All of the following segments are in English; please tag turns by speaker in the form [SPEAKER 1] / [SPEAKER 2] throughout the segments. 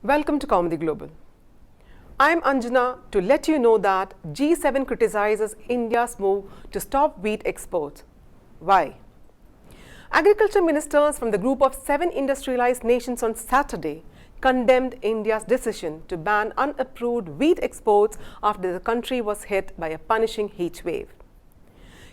[SPEAKER 1] Welcome to Kaumudy Global. I'm Anjana to let you know that G7 criticizes India's move to stop wheat exports. Why? Agriculture ministers from the group of 7 industrialized nations on Saturday condemned India's decision to ban unapproved wheat exports after the country was hit by a punishing heat wave.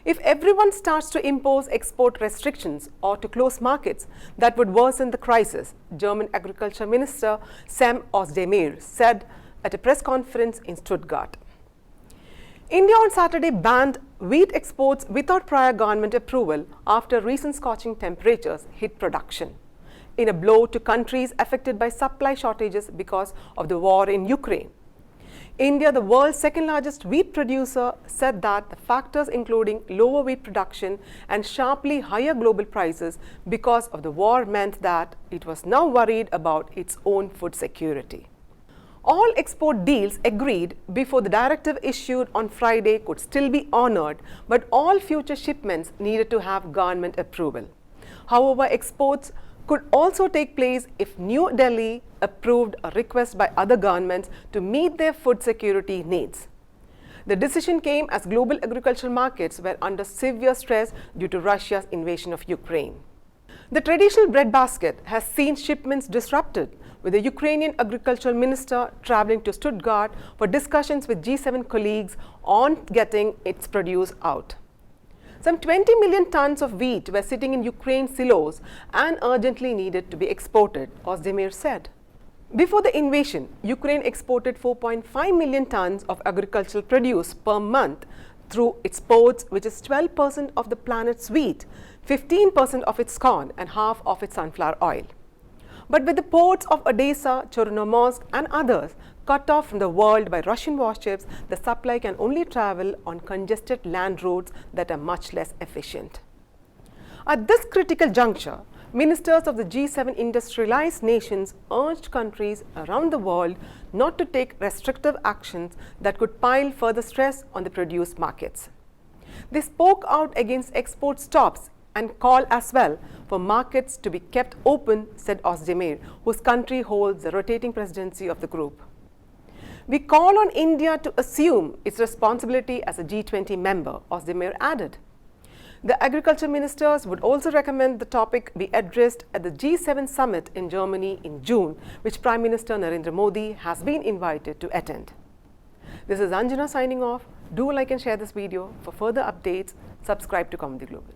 [SPEAKER 1] If everyone starts to impose export restrictions or to close markets, that would worsen the crisis, German Agriculture Minister Cem Oz-demir said at a press conference in Stuttgart. India on Saturday banned wheat exports without prior government approval after recent scorching temperatures hit production, in a blow to countries affected by supply shortages because of the war in Ukraine. India, the world's second-largest wheat producer, said that the factors including lower wheat production and sharply higher global prices because of the war meant that it was now worried about its own food security. All export deals agreed before the directive issued on Friday could still be honored, but all future shipments needed to have government approval. However, exports could also take place if New Delhi approved a request by other governments to meet their food security needs. The decision came as global agricultural markets were under severe stress due to Russia's invasion of Ukraine. The traditional breadbasket has seen shipments disrupted, with the Ukrainian agricultural minister traveling to Stuttgart for discussions with G7 colleagues on getting its produce out. Some 20 million tons of wheat were sitting in Ukraine's silos and urgently needed to be exported, Oz-demir said. Before the invasion, Ukraine exported 4.5 million tons of agricultural produce per month through its ports, which is 12% of the planet's wheat, 15% of its corn, and half of its sunflower oil. But with the ports of Odessa, Chornomorsk, and others cut off from the world by Russian warships, the supply can only travel on congested land routes that are much less efficient. At this critical juncture, ministers of the G7 industrialized nations urged countries around the world not to take restrictive actions that could pile further stress on the produce markets. They spoke out against export stops and call as well for markets to be kept open, said Oz-demir, whose country holds the rotating presidency of the group. We call on India to assume its responsibility as a G20 member, Oz-demir added. The agriculture ministers would also recommend the topic be addressed at the G7 summit in Germany in June, which Prime Minister Narendra Modi has been invited to attend. This is Anjana signing off. Do like and share this video. For further updates, subscribe to Kaumudy Global.